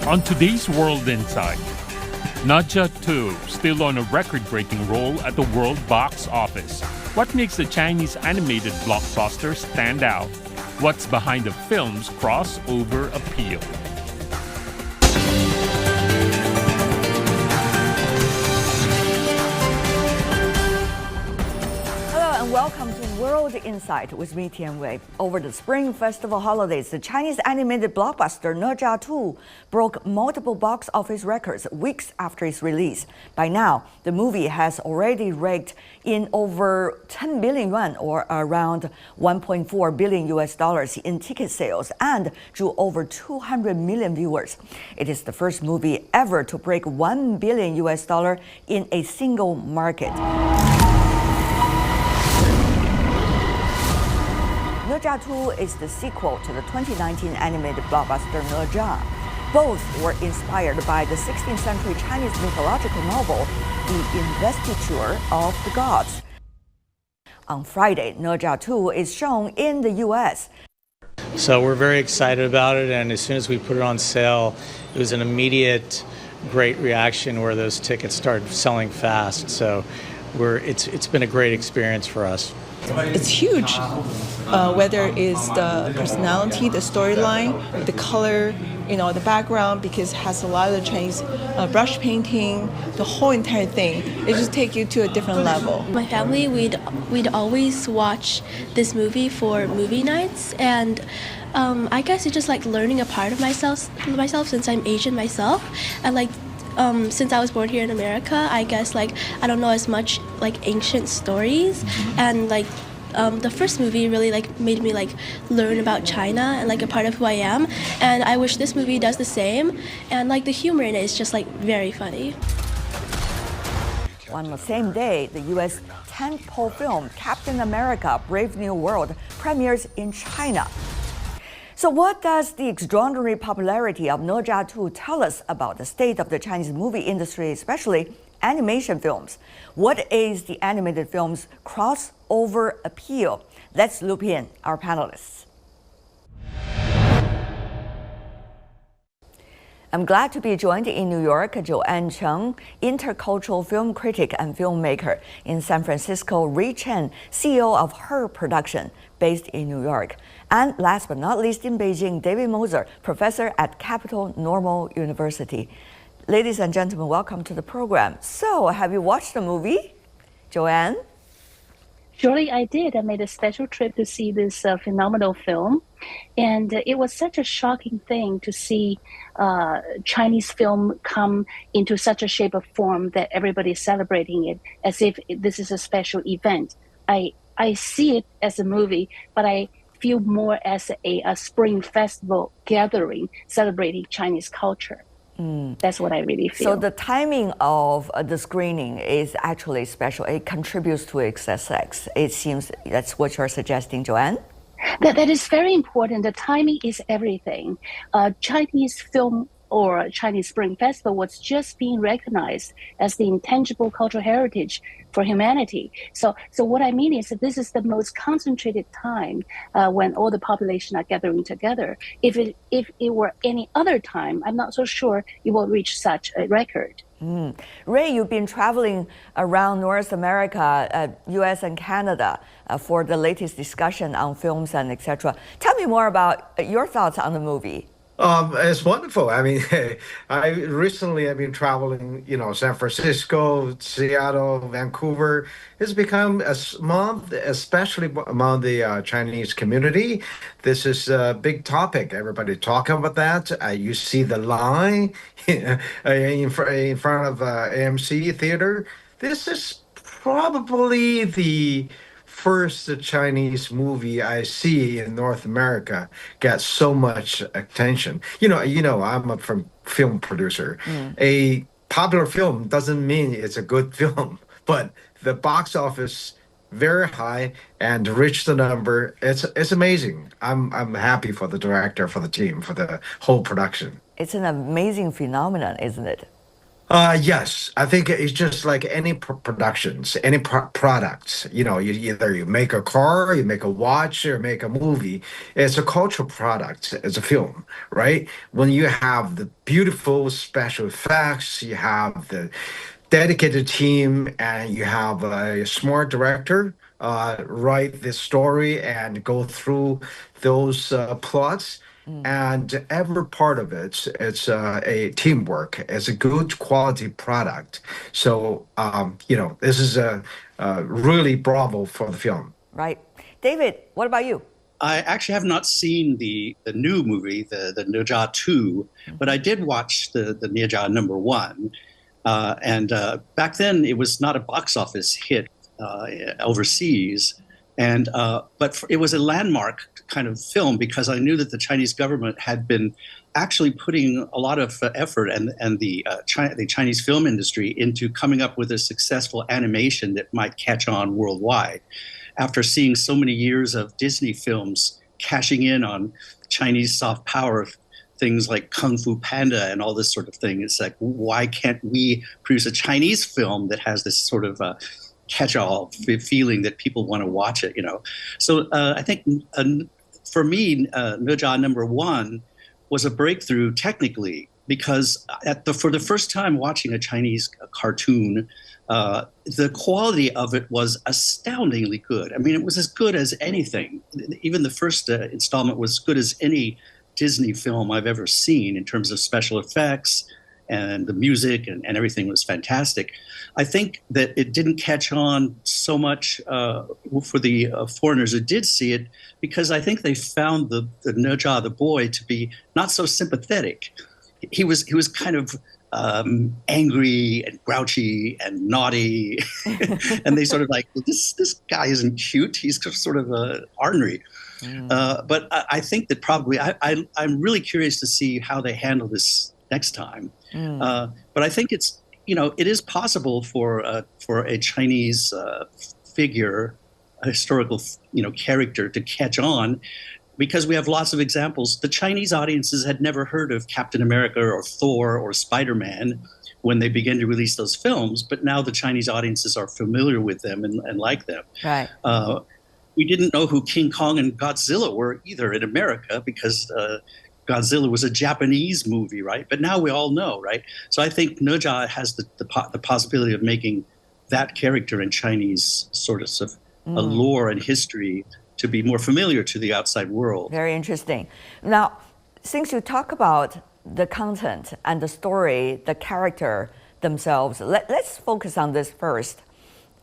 On today's World Insight, Naja 2 still on a record-breaking roll at the world box office. What makes the Chinese animated blockbuster stand out? What's behind the film's crossover appeal? Welcome to World Insight with me, Tian Wei. Over the Spring Festival holidays, the Chinese animated blockbuster Naja 2 broke multiple box office records weeks after its release. By now, the movie has already raked in over 10 billion yuan, or around 1.4 billion US dollars in ticket sales, and drew over 200 million viewers. It is the first movie ever to break 1 billion US dollar in a single market. Naja 2 is the sequel to the 2019 animated blockbuster Naja. Both were inspired by the 16th century Chinese mythological novel, The Investiture of the Gods. On Friday, Naja 2 is shown in the U.S. So we're very excited about it, and as soon as we put it on sale, it was an immediate great reaction where those tickets started selling fast. So it's been a great experience for us. It's huge, whether it's the personality, the storyline, the color, the background, because it has a lot of the Chinese brush painting, the whole entire thing. It just takes you to a different level. My family, we'd always watch this movie for movie nights, and I guess it's just like learning a part of myself since I'm Asian myself, and since I was born here in America, I guess I don't know as much ancient stories, and the first movie really made me learn about China and a part of who I am, and I wish this movie does the same, and the humor in it is just very funny. On the same day, the U.S. tentpole film Captain America: Brave New World premieres in China. So what does the extraordinary popularity of Naja 2 tell us about the state of the Chinese movie industry, especially animation films? What is the animated film's crossover appeal? Let's loop in our panelists. I'm glad to be joined in New York, Joanne Cheng, intercultural film critic and filmmaker. In San Francisco, Ray Chen, CEO of Her Production, based in New York. And last but not least, in Beijing, David Moser, professor at Capital Normal University. Ladies and gentlemen, welcome to the program. So, have you watched the movie, Joanne? Surely I did. I made a special trip to see this phenomenal film. And it was such a shocking thing to see Chinese film come into such a shape of form that everybody's celebrating it as if this is a special event. I see it as a movie, but I feel more as a spring festival gathering celebrating Chinese culture. That's what I really feel. So the timing of the screening is actually special. It contributes to its success. It seems that's what you're suggesting, Joanne? That is very important. The timing is everything. Chinese film or Chinese Spring Festival was just being recognized as the intangible cultural heritage for humanity. So what I mean is that this is the most concentrated time when all the population are gathering together. If it were any other time, I'm not so sure it will reach such a record. Ray, you've been traveling around North America, US and Canada for the latest discussion on films and etc. Tell me more about your thoughts on the movie. It's wonderful. I mean, I've been traveling, San Francisco, Seattle, Vancouver. It's become especially among the Chinese community. This is a big topic. Everybody talking about that. You see the line in front of AMC theater. This is probably the first Chinese movie I see in North America get so much attention. I'm a film producer. A popular film doesn't mean it's a good film, but the box office very high and reach the number. It's amazing. I'm happy for the director, for the team, for the whole production. It's an amazing phenomenon, isn't it? Yes, I think it's just like any productions, any products. Either you make a car, you make a watch, or make a movie. It's a cultural product. It's a film, right? When you have the beautiful special effects, you have the dedicated team, and you have a smart director write this story and go through those plots, and every part of it's a teamwork. It's a good quality product. So this is a really bravo for the film. Right. David, what about you? I actually have not seen the new movie, the Neja 2, but I did watch the Neja number 1. And back then, it was not a box office hit overseas, but it was a landmark kind of film because I knew that the Chinese government had been actually putting a lot of effort and the Chinese film industry into coming up with a successful animation that might catch on worldwide. After seeing so many years of Disney films cashing in on Chinese soft power, things like Kung Fu Panda and all this sort of thing, it's like, why can't we produce a Chinese film that has this sort of catch-all feeling that people want to watch it, So I think for me, Neja number 1 was a breakthrough technically because for the first time watching a Chinese cartoon, the quality of it was astoundingly good. I mean, it was as good as anything. Even the first installment was as good as any Disney film I've ever seen in terms of special effects, and the music and everything was fantastic. I think that it didn't catch on so much for the foreigners who did see it because I think they found the Neja, the boy, to be not so sympathetic. He was kind of angry and grouchy and naughty, and they sort of like, well, this guy isn't cute. He's sort of ornery. But I think that probably I'm really curious to see how they handle this next time. But I think it is possible for a Chinese figure, a historical character to catch on, because we have lots of examples. The Chinese audiences had never heard of Captain America or Thor or Spider-Man when they began to release those films, but now the Chinese audiences are familiar with them and like them. Right. We didn't know who King Kong and Godzilla were either in America because Godzilla was a Japanese movie, right? But now we all know, right? So I think Neja has the possibility of making that character in Chinese sort of a lore and history to be more familiar to the outside world. Very interesting. Now, since you talk about the content and the story, the character themselves, let's focus on this first.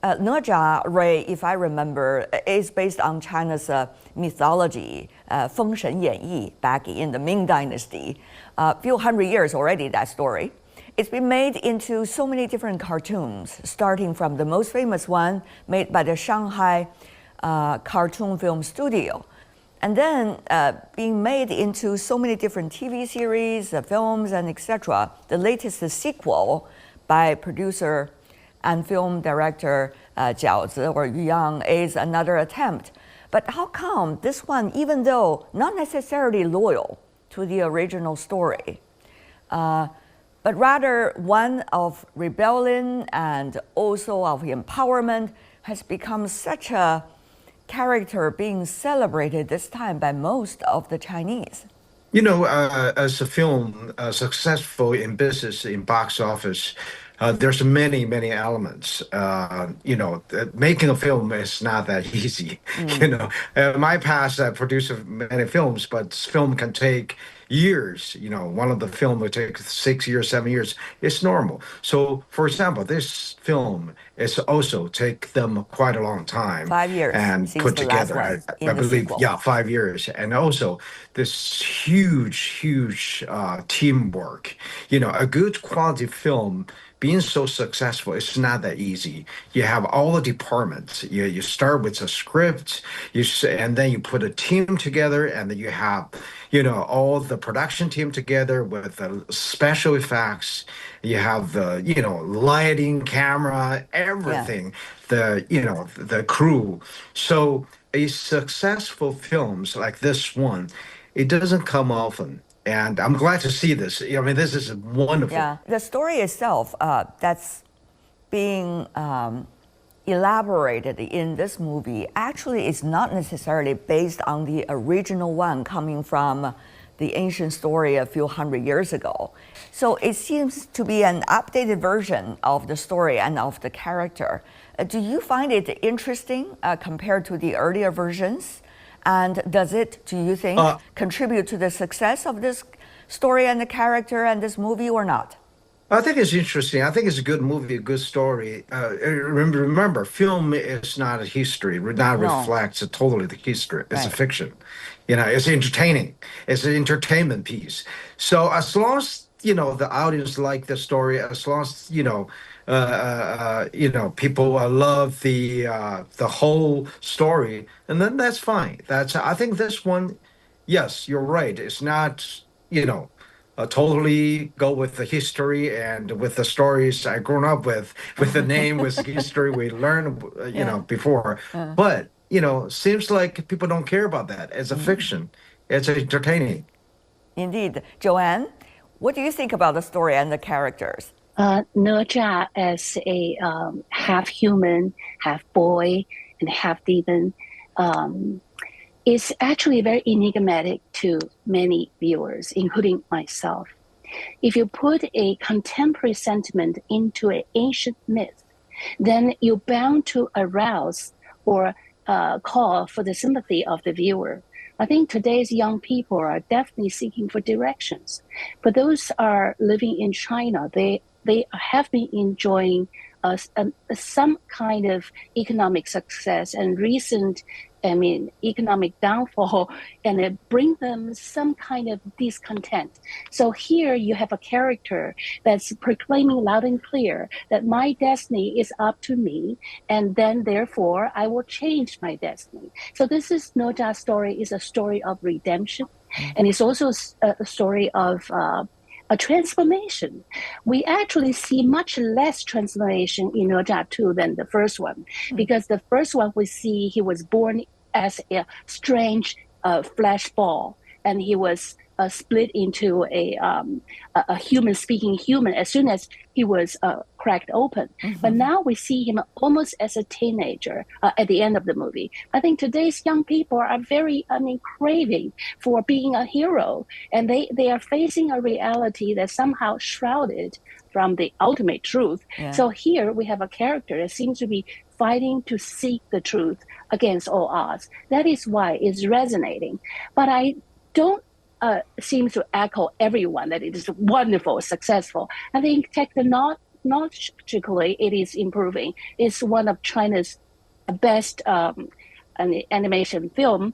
Neja, Ray, if I remember, is based on China's mythology, 封神演义, back in the Ming Dynasty. A few hundred years already, that story. It's been made into so many different cartoons, starting from the most famous one made by the Shanghai Cartoon Film Studio. And then being made into so many different TV series, films, and etc. The latest sequel by producer and film director Jiao Zi or Yuan is another attempt. But how come this one, even though not necessarily loyal to the original story, but rather one of rebellion and also of empowerment, has become such a character being celebrated this time by most of the Chinese? As a film successful in business, in box office, there's many elements. Making a film is not that easy. In my past, I produced many films, but film can take years. One of the film would take 6 years, 7 years. It's normal. So, for example, this film is also take them quite a long time. 5 years and since put the last together. one in I the believe, sequel. yeah, 5 years, and also this huge teamwork. A good quality film being so successful, it's not that easy. You have all the departments. You start with a script, and then you put a team together, and then you have, all the production team together with the special effects. You have the, lighting, camera, everything. The crew. So a successful films like this one, it doesn't come often. And I'm glad to see this. I mean, this is wonderful. Yeah, the story itself that's being elaborated in this movie actually is not necessarily based on the original one coming from the ancient story a few hundred years ago. So it seems to be an updated version of the story and of the character. Do you find it interesting compared to the earlier versions? And does it, do you think, contribute to the success of this story and the character and this movie or not? I think it's interesting. I think it's a good movie, a good story. Remember, film is not a history. Not reflects totally the history. It's a fiction. It's entertaining. It's an entertainment piece. So as long as the audience like the story, as long as people love the whole story, and then that's fine. I think this one, yes, you're right. It's not totally go with the history and with the stories I grown up with the name, with the history we learned, before. But, seems like people don't care about that. It's a fiction. It's entertaining. Indeed. Joanne, what do you think about the story and the characters? Ne Zha as a half human, half boy, and half demon is actually very enigmatic to many viewers, including myself. If you put a contemporary sentiment into an ancient myth, then you're bound to arouse or call for the sympathy of the viewer. I think today's young people are definitely seeking for directions. But those are living in China, they have been enjoying some kind of economic success and recent economic downfall, and it brings them some kind of discontent. So here you have a character that's proclaiming loud and clear that my destiny is up to me, and then therefore I will change my destiny. So this is Ne Zha's story, is a story of redemption, and it's also a story of a transformation. We actually see much less transformation in Ne Zha 2 than the first one, because the first one we see he was born as a strange flesh ball, and he was split into a human speaking human as soon as he was cracked open. But now we see him almost as a teenager at the end of the movie. I think today's young people are very craving for being a hero, and they are facing a reality that's somehow shrouded from the ultimate truth. So here we have a character that seems to be fighting to seek the truth against all odds. That is why it's resonating. But I don't seem to echo everyone that it is wonderful, successful. I think technologically it is improving. It's one of China's best animation film.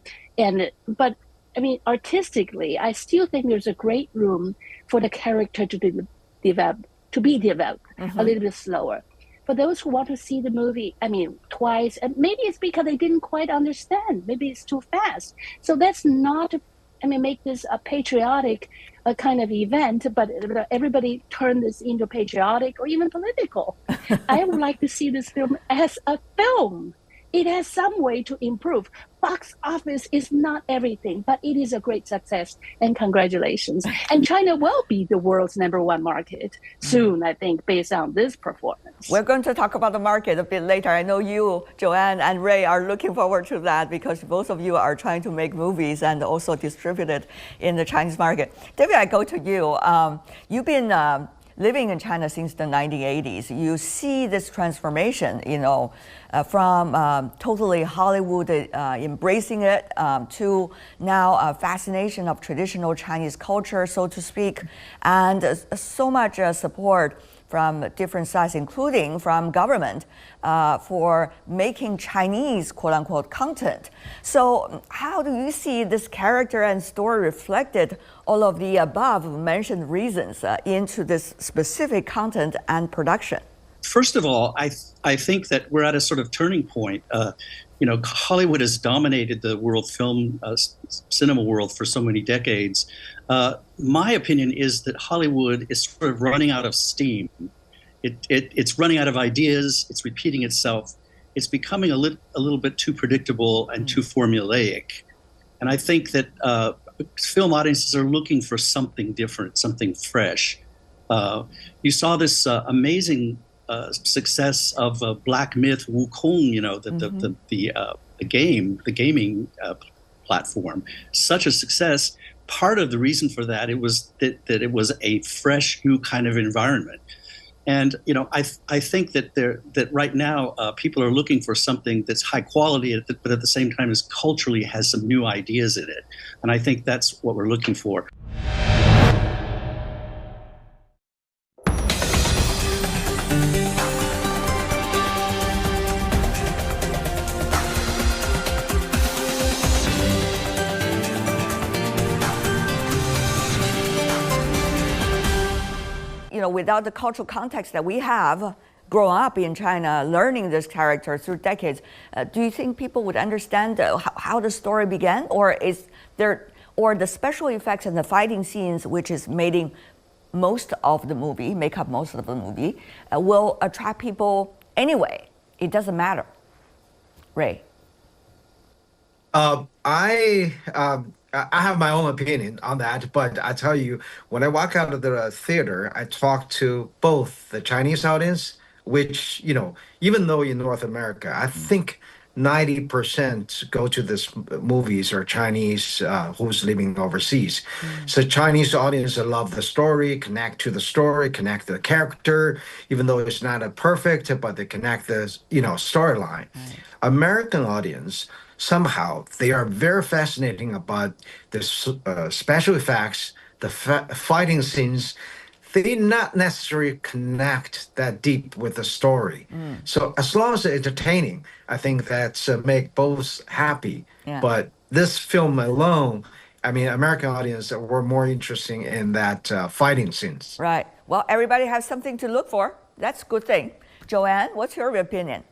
But artistically, I still think there's a great room for the character to be developed a little bit slower. For those who want to see the movie, twice, and maybe it's because they didn't quite understand. Maybe it's too fast. So that's not, make this a patriotic kind of event, but everybody turn this into patriotic or even political. I would like to see this film as a film. It has some way to improve. Box office is not everything, but it is a great success, and congratulations. And China will be the world's #1 market soon, I think, based on this performance. We're going to talk about the market a bit later. I know you, Joanne, and Ray are looking forward to that because both of you are trying to make movies and also distribute it in the Chinese market. David, I go to you. You've been living in China since the 1980s. You see this transformation, from totally Hollywood embracing it to now a fascination of traditional Chinese culture, so to speak, and so much support from different sides, including from government, for making Chinese quote-unquote content. So how do you see this character and story reflected all of the above mentioned reasons into this specific content and production? First of all, I think that we're at a sort of turning point. Hollywood has dominated the world film, cinema world for so many decades. My opinion is that Hollywood is sort of running out of steam. It's running out of ideas. It's repeating itself. It's becoming a little bit too predictable and too formulaic. And I think that film audiences are looking for something different, something fresh. You saw this amazing success of Black Myth Wukong, the gaming platform. Such a success. Part of the reason for that was that it was a fresh, new kind of environment. And I think that right now people are looking for something that's high quality, but at the same time is culturally has some new ideas in it. And I think that's what we're looking for. Without the cultural context that we have grown up in China, learning this character through decades, do you think people would understand how the story began, or the special effects and the fighting scenes, which is making most of the movie, make up most of the movie, will attract people anyway? It doesn't matter. Ray. I have my own opinion on that, but I tell you, when I walk out of the theater, I talk to both the Chinese audience, which, even though in North America, I think 90% go to this movies are Chinese who's living overseas. So Chinese audience love the story, connect to the story, connect the character, even though it's not a perfect, but they connect the, storyline. American audience, somehow they are very fascinating about the special effects, the fighting scenes. They not necessarily connect that deep with the story. So as long as it's entertaining, I think that's make both happy. Yeah. But this film alone, American audience were more interesting in that fighting scenes. Right. Well, everybody has something to look for. That's a good thing. Joanne, what's your opinion?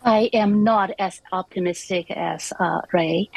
I am not as optimistic as Ray,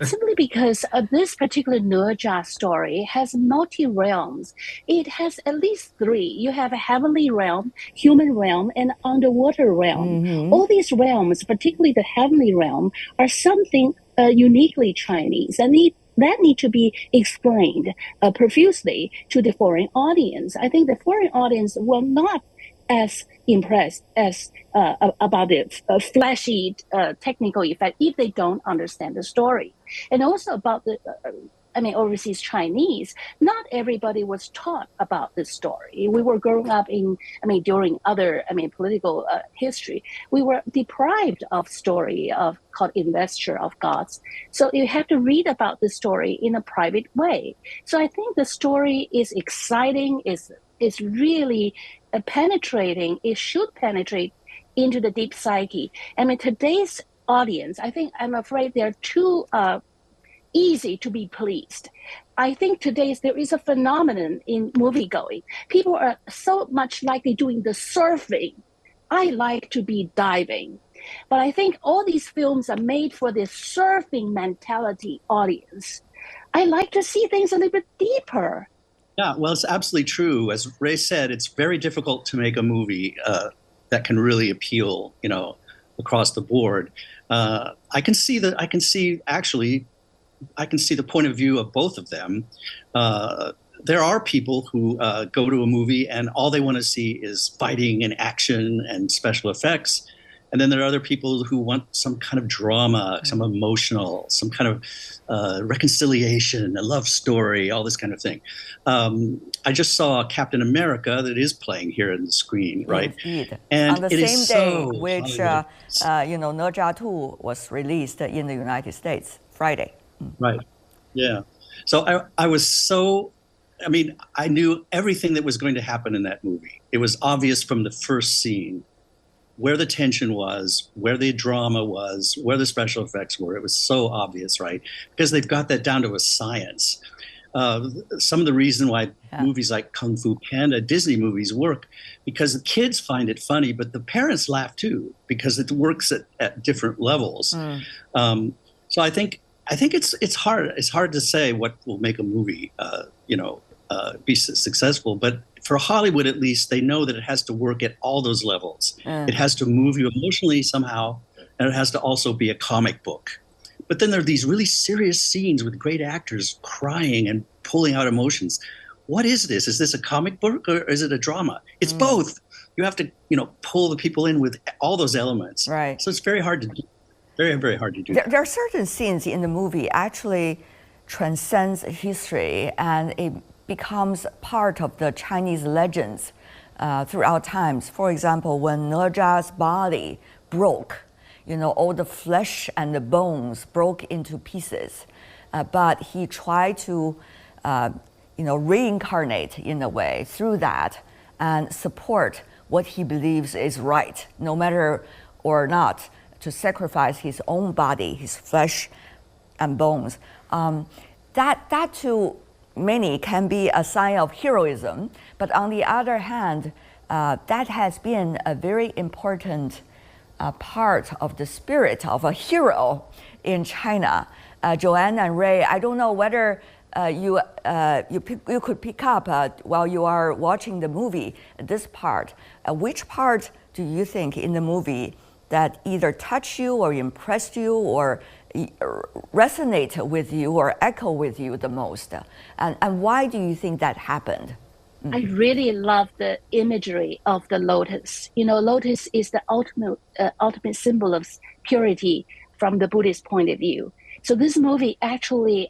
simply because this particular Nurja story has multi-realms. It has at least three. You have a heavenly realm, human realm, and underwater realm. All these realms, particularly the heavenly realm, are something uniquely Chinese, and that need to be explained profusely to the foreign audience. I think the foreign audience will not as impressed as about the flashy technical effect if they don't understand the story. And also about the overseas Chinese, not everybody was taught about this story. We were growing up during other political history. We were deprived of story called Investiture of Gods. So you have to read about the story in a private way. So I think the story is exciting, is really penetrating. It should penetrate into the deep psyche. Today's audience, I'm afraid they're too easy to be pleased. I think there is a phenomenon in movie going. People are so much likely doing the surfing. I like to be diving. But I think all these films are made for this surfing mentality audience. I like to see things a little bit deeper. Yeah, well, it's absolutely true. As Ray said, it's very difficult to make a movie that can really appeal, across the board. I can see the point of view of both of them. There are people who go to a movie and all they want to see is fighting and action and special effects. And then there are other people who want some kind of drama, some emotional, some kind of reconciliation, a love story, all this kind of thing. I just saw Captain America that is playing here on the screen, right? Indeed. And on the same day which Nurja 2 was released in the United States, Friday. Right. Yeah. So I was so, I knew everything that was going to happen in that movie. It was obvious from the first scene where the tension was, where the drama was, where the special effects were. It was so obvious, right? Because they've got that down to a science. Some of the reason why movies like Kung Fu Panda, Disney movies work, because the kids find it funny, but the parents laugh too, because it works at different levels. So I think it's hard. It's hard to say what will make a movie, be successful. But for Hollywood, at least, they know that it has to work at all those levels. It has to move you emotionally somehow, and it has to also be a comic book. But then there are these really serious scenes with great actors crying and pulling out emotions. What is this? Is this a comic book or is it a drama? It's both. You have to, pull the people in with all those elements. Right. So it's very hard to do. Very, very hard to do. There are certain scenes in the movie actually transcends history and it becomes part of the Chinese legends throughout times. For example, when Ne Zha's body broke, all the flesh and the bones broke into pieces, but he tried to, reincarnate in a way through that and support what he believes is right, no matter or not, to sacrifice his own body, his flesh and bones. That to many can be a sign of heroism, but on the other hand, that has been a very important part of the spirit of a hero in China. Joanne and Ray, I don't know whether you could pick up while you are watching the movie this part. Which part do you think in the movie that either touched you or impressed you or resonate with you or echo with you the most? And why do you think that happened? I really love the imagery of the lotus. Lotus is the ultimate symbol of purity from the Buddhist point of view. So this movie actually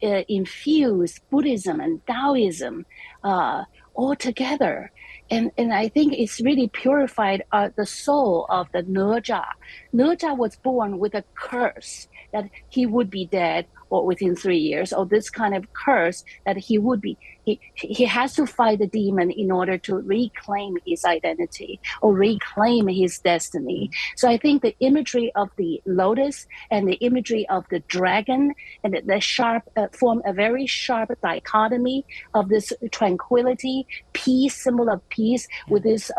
infused Buddhism and Taoism all together. And I think it's really purified the soul of the Ne Zha. Ne Zha was born with a curse that he would be dead or within 3 years, or this kind of curse that he has to fight the demon in order to reclaim his identity or reclaim his destiny. So I think the imagery of the lotus and the imagery of the dragon and the sharp form a very sharp dichotomy of this tranquility, peace, symbol of peace with this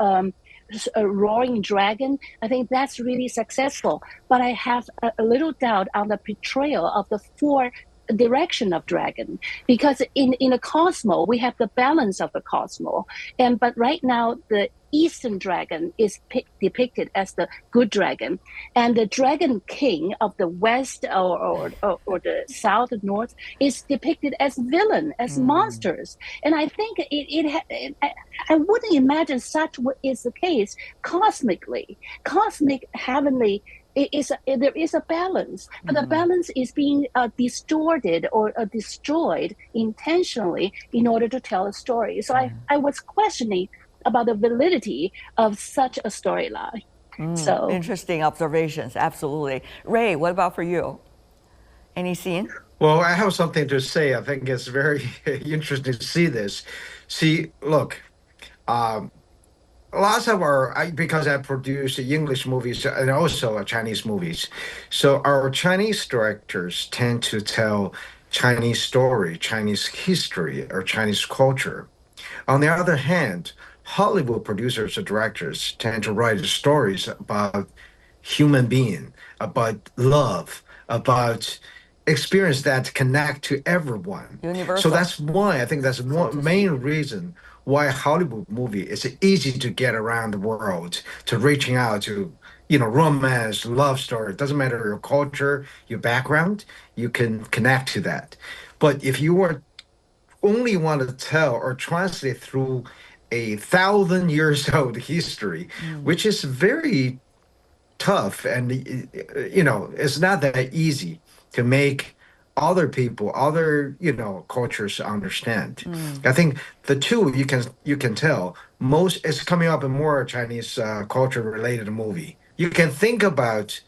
a roaring dragon. I think that's really successful. But I have a little doubt on the portrayal of the four direction of dragon, because in a cosmos we have the balance of the cosmos, but right now the eastern dragon is depicted as the good dragon, and the dragon king of the west or the south and north is depicted as villain, as monsters. And I think I wouldn't imagine such is the case cosmically. Cosmic heavenly there is a balance, but the balance is being distorted or destroyed intentionally in order to tell a story. So I was questioning about the validity of such a storyline. So interesting observations, absolutely. Ray, what about for you? Any scene? Well, I have something to say. I think it's very interesting to see this. Look, lots of because I produce English movies and also Chinese movies, so our Chinese directors tend to tell Chinese story, Chinese history, or Chinese culture. On the other hand, Hollywood producers or directors tend to write stories about human being, about love, about experience that connect to everyone. Universal. So that's why I think that's one main reason why Hollywood movie is easy to get around the world, to reaching out to, romance, love story. It doesn't matter your culture, your background, you can connect to that. But if you only want to tell or translate through 1,000 years old history, which is very tough, and it's not that easy to make other people, other cultures understand. I think the two you can tell most is coming up in more Chinese culture related movie. You can think about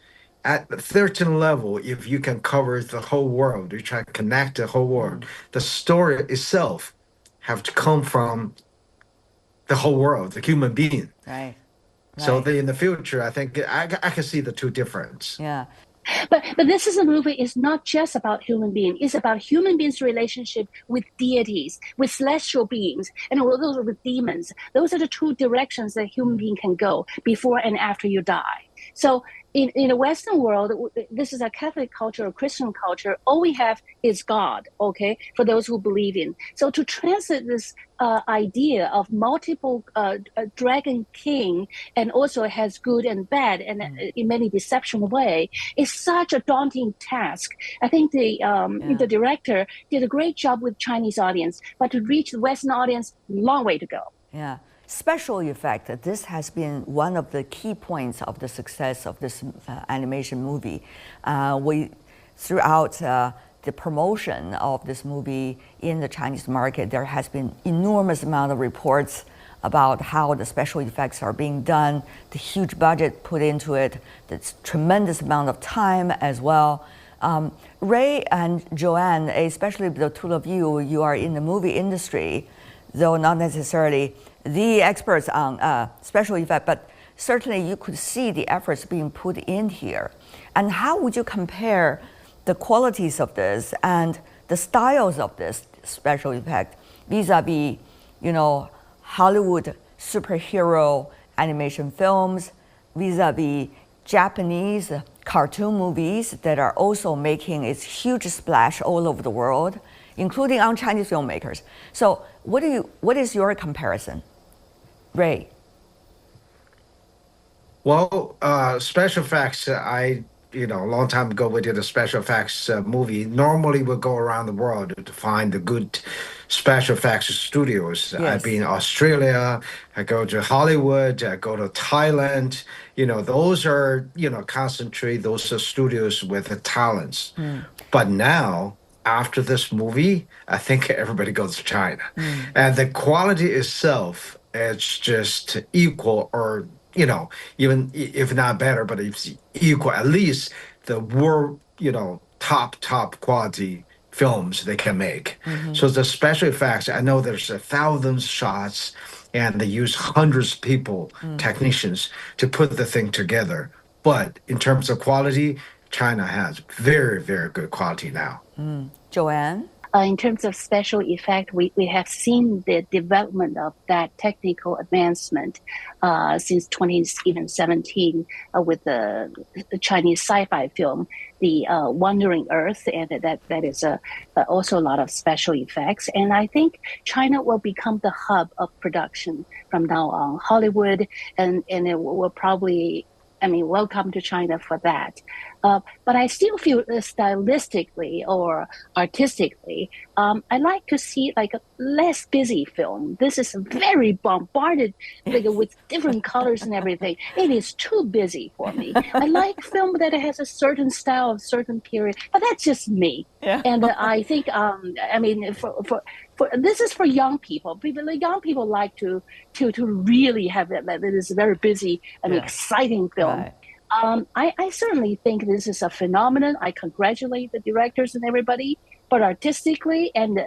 at a certain level, if you can cover the whole world, you try to connect the whole world. The story itself have to come from the whole world, the human being. Right. So in the future, I think I can see the two difference. Yeah. But this is a movie. It's not just about human beings. It's about human beings' relationship with deities, with celestial beings, and those with demons. Those are the two directions that human being can go before and after you die. So in the Western world, this is a Catholic culture or Christian culture. All we have is God, okay, for those who believe in. So to translate this idea of multiple dragon king and also has good and bad and in many deception way is such a daunting task. I think the director did a great job with Chinese audience, but to reach the Western audience, long way to go. Yeah. Special effect, this has been one of the key points of the success of this animation movie. Throughout the promotion of this movie in the Chinese market, there has been enormous amount of reports about how the special effects are being done, the huge budget put into it, the tremendous amount of time as well. Ray and Joanne, especially the two of you, you are in the movie industry, though not necessarily the experts on special effect, but certainly you could see the efforts being put in here. And how would you compare the qualities of this and the styles of this special effect vis-a-vis, Hollywood superhero animation films, vis-a-vis Japanese cartoon movies that are also making its huge splash all over the world, including on Chinese filmmakers? So what is your comparison? Ray. Well, special effects, a long time ago we did a special effects movie. Normally we go around the world to find the good special effects studios. Yes. I've been in Australia, I go to Hollywood, I go to Thailand. Those are, concentrate, those are studios with the talents. But now, after this movie, I think everybody goes to China. And the quality itself, it's just equal or, even if not better, but it's equal, at least the world, top quality films they can make. So the special effects, I know there's 1,000 shots and they use hundreds of people, technicians, to put the thing together. But in terms of quality, China has very, very good quality now. Joanne? In terms of special effect, we have seen the development of that technical advancement since 2017 with the Chinese sci-fi film, The Wandering Earth, and that is also a lot of special effects. And I think China will become the hub of production from now on. Hollywood, and it will probably, welcome to China for that. But I still feel stylistically or artistically, I like to see like a less busy film. This is very bombarded with different colors and everything. It is too busy for me. I like film that has a certain style, a certain period, but that's just me. Yeah. And I think, for this is for young people. Young people like to really have that. It is a very busy and exciting film. Right. I certainly think this is a phenomenon. I congratulate the directors and everybody, but artistically and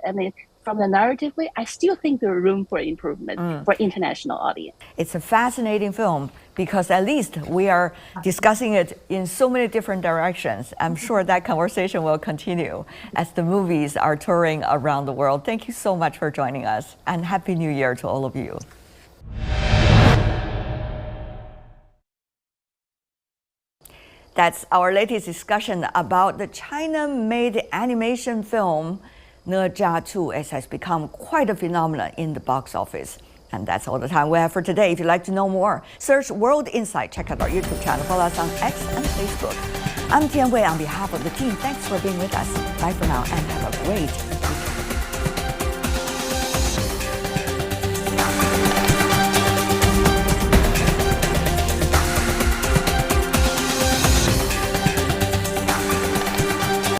from the narratively, I still think there is room for improvement for international audience. It's a fascinating film because at least we are discussing it in so many different directions. I'm sure that conversation will continue as the movies are touring around the world. Thank you so much for joining us, and Happy New Year to all of you. That's our latest discussion about the China-made animation film Ne Zha 2. It has become quite a phenomenon in the box office. And that's all the time we have for today. If you'd like to know more, search World Insight. Check out our YouTube channel. Follow us on X and Facebook. I'm Tian Wei on behalf of the team. Thanks for being with us. Bye for now and have a great weekend.